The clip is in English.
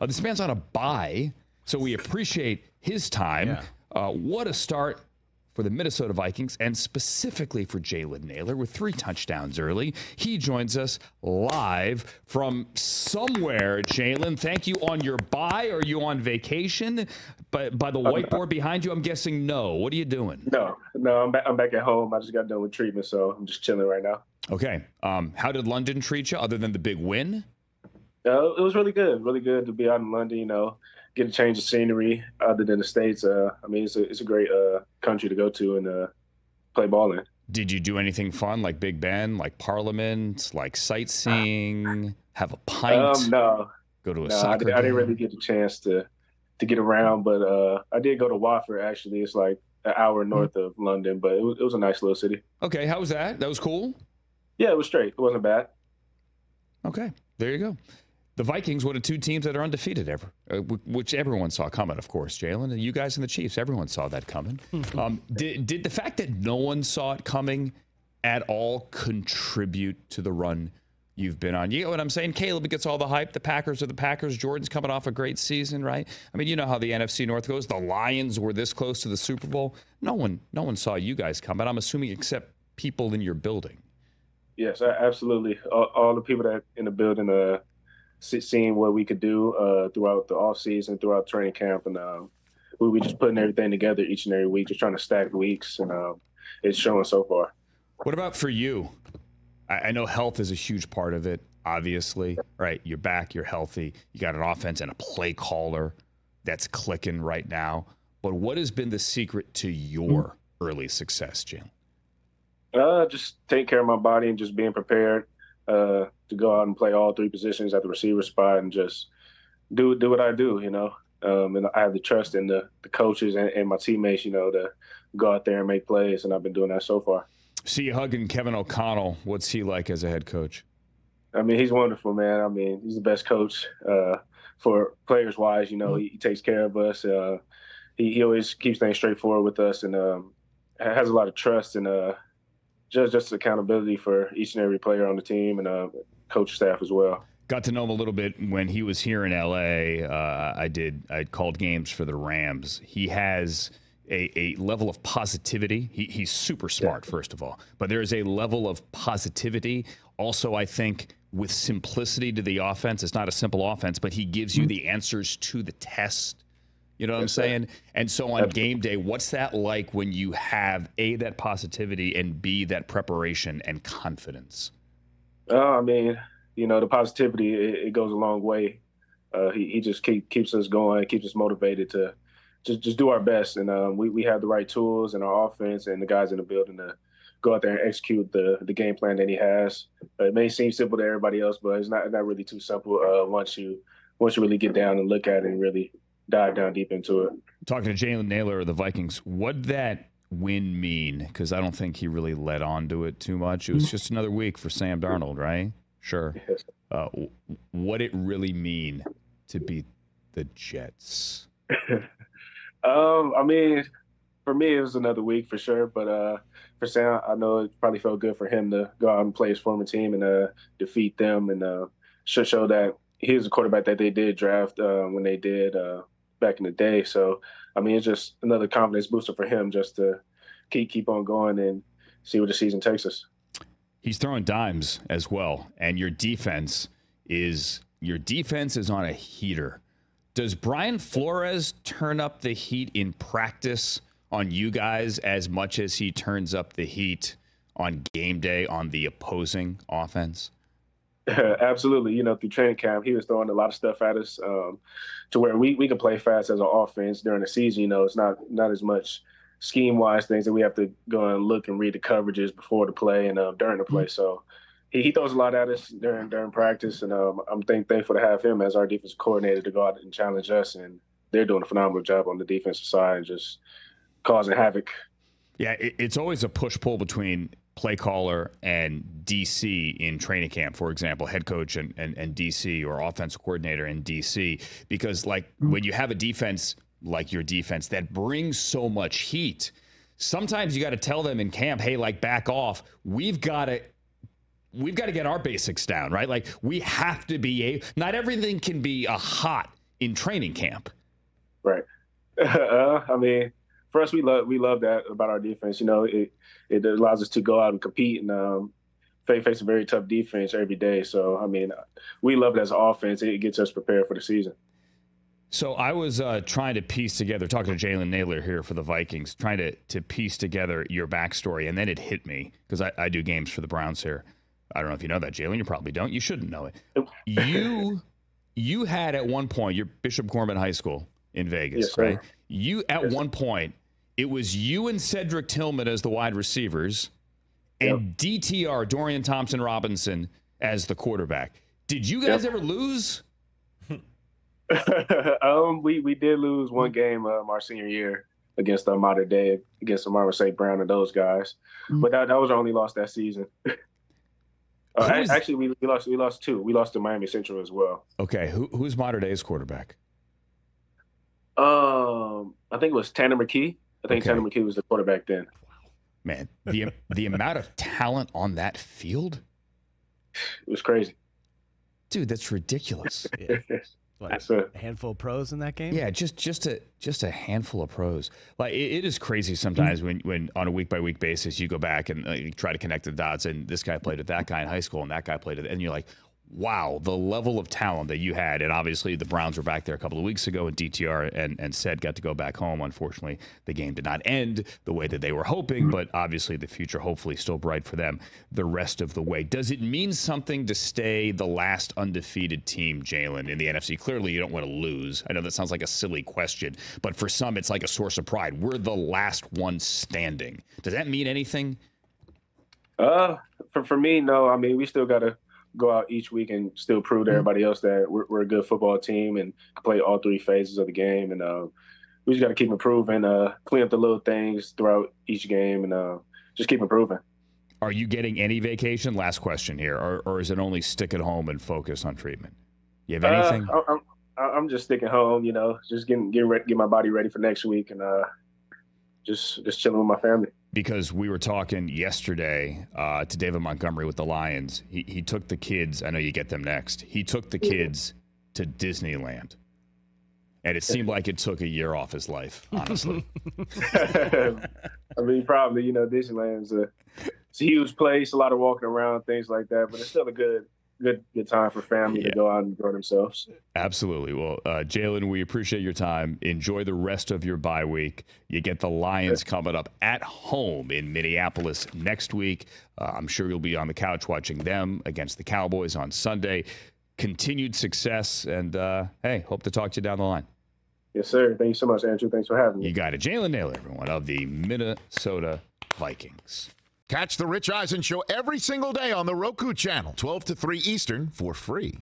This man's on a bye, so we appreciate his time. Yeah. What a start for the Minnesota Vikings, and specifically for Jalen Nailor with 3 touchdowns early. He joins us live from somewhere, Jalen. Thank you. On your bye? Are you on vacation? By the whiteboard behind you, I'm guessing no. What are you doing? No, I'm back at home. I just got done with treatment, so I'm just chilling right now. Okay. How did London treat you other than the big win? It was really good to be out in London, get a change of scenery other than the States. It's a great country to go to and play ball in. Did you do anything fun like Big Ben, like Parliament, like sightseeing, have a pint? No. Go to a soccer game? I didn't really get the chance to get around, but I did go to Watford, actually. It's like an hour north of London, but it was a nice little city. Okay, how was that? That was cool? Yeah, it was straight. It wasn't bad. Okay, there you go. The Vikings, one of 2 teams that are undefeated ever, which everyone saw coming, of course, Jalen. And you guys and the Chiefs, everyone saw that coming. Did the fact that no one saw it coming at all contribute to the run you've been on? You know what I'm saying? Caleb gets all the hype. The Packers are the Packers. Jordan's coming off a great season, right? I mean, you know how the NFC North goes. The Lions were this close to the Super Bowl. No one saw you guys coming, I'm assuming, except people in your building. Yes, absolutely. All the people that in the building seeing what we could do throughout the offseason, throughout training camp. And we just putting everything together each and every week, just trying to stack weeks. And it's showing so far. What about for you? I know health is a huge part of it, obviously, right? You're back, you're healthy. You got an offense and a play caller that's clicking right now. But what has been the secret to your early success, Jim? Just take care of my body and just being prepared to go out and play all 3 positions at the receiver spot and just do what I do, and I have the trust in the coaches and my teammates, to go out there and make plays, and I've been doing that so far. See you hugging Kevin O'Connell. What's he like as a head coach? I mean, he's wonderful, man. I mean, he's the best coach for players-wise. He takes care of us. He always keeps things straightforward with us and has a lot of trust and just accountability for each and every player on the team and coach staff as well. Got to know him a little bit when he was here in L.A. I called games for the Rams. He has a level of positivity. He's super smart, first of all. But there is a level of positivity. Also, I think, with simplicity to the offense. It's not a simple offense, but he gives you the answers to the test. You know what I'm saying? And so on game day, what's that like when you have, A, that positivity, and B, that preparation and confidence? I mean, the positivity, it goes a long way. He just keeps us going, keeps us motivated to just do our best. And we have the right tools in our offense and the guys in the building to go out there and execute the game plan that he has. It may seem simple to everybody else, but it's not really too simple once you really get down and look at it and really dive down deep into it. Talking to Jalen Nailor of the Vikings, what'd that win mean? Because I don't think he really led on to it too much. It was just another week for Sam Darnold, right? Sure. Yes. What it really mean to beat the Jets? I mean, for me, it was another week for sure. But for Sam, I know it probably felt good for him to go out and play his former team and defeat them and show that he was a quarterback that they did draft when they did back in the day. So, I mean, it's just another confidence booster for him just to keep on going and see where the season takes us. He's throwing dimes as well, and your defense is on a heater. Does Brian Flores turn up the heat in practice on you guys as much as he turns up the heat on game day on the opposing offense? Absolutely. Through training camp, he was throwing a lot of stuff at us to where we can play fast as an offense during the season. It's not as much scheme-wise things that we have to go and look and read the coverages before the play and during the play. So he throws a lot at us during practice, and I'm thankful to have him as our defensive coordinator to go out and challenge us, and they're doing a phenomenal job on the defensive side and just causing havoc. Yeah, it's always a push-pull between play caller and DC in training camp, for example, head coach and DC, or offensive coordinator and DC, because when you have a defense like your defense that brings so much heat, sometimes you got to tell them in camp, hey, back off. We've got to get our basics down, right? We have to be not everything can be a hot in training camp. Right. I mean, for us, we love that about our defense. You know, it allows us to go out and compete and face a very tough defense every day. So, I mean, we love it as an offense. It gets us prepared for the season. So I was trying to piece together, talking to Jalen Nailor here for the Vikings, trying to piece together your backstory, and then it hit me because I do games for the Browns here. I don't know if you know that, Jalen. You probably don't. You shouldn't know it. You had at one point, you're Bishop Gorman High School in Vegas, yes, right? You at one point, it was you and Cedric Tillman as the wide receivers, and DTR, Dorian Thompson Robinson, as the quarterback. Did you guys ever lose? We did lose one game our senior year against Mater Dei, against Amara St. Brown and those guys, but that was our only loss that season. Actually, we lost two. We lost to Miami Central as well. Okay, who's Mater Dei's quarterback? I think it was Tanner McKee. I think Tanner McKee was the quarterback then. Man, the amount of talent on that field, it was crazy. Dude, that's ridiculous. Yeah. What, a handful of pros in that game? Yeah, just a handful of pros. Like it is crazy sometimes when on a week by week basis you go back and you try to connect the dots, and this guy played with that guy in high school and that guy played with, and you're like, wow, the level of talent that you had. And obviously the Browns were back there a couple of weeks ago, and DTR and Ced got to go back home. Unfortunately, the game did not end the way that they were hoping, but obviously the future hopefully still bright for them the rest of the way. Does it mean something to stay the last undefeated team, Jalen, in the NFC? Clearly you don't want to lose. I know that sounds like a silly question, but for some it's like a source of pride. We're the last one standing. Does that mean anything? For me, no. I mean, we still got to go out each week and still prove to everybody else that we're a good football team and can play all three phases of the game. And we just got to keep improving, clean up the little things throughout each game, and just keep improving. Are you getting any vacation? Last question here. Or is it only stick at home and focus on treatment? You have anything? I'm just sticking home, you know, just get my body ready for next week, and just chilling with my family. Because we were talking yesterday to David Montgomery with the Lions. He took the kids. I know you get them next. He took the kids to Disneyland. And it seemed like it took a year off his life, honestly. I mean, probably, you know, Disneyland's it's a huge place, a lot of walking around, things like that. But it's still a good time for family to go out and enjoy themselves. Absolutely. Well, Jalen, we appreciate your time. Enjoy the rest of your bye week. You get the Lions coming up at home in Minneapolis next week. I'm sure you'll be on the couch watching them against the Cowboys on Sunday. Continued success, and hey, hope to talk to you down the line. Yes, sir. Thank you so much, Andrew. Thanks for having me. You got it. Jalen Nailor, everyone, of the Minnesota Vikings. Catch the Rich Eisen Show every single day on the Roku Channel, 12 to 3 Eastern, for free.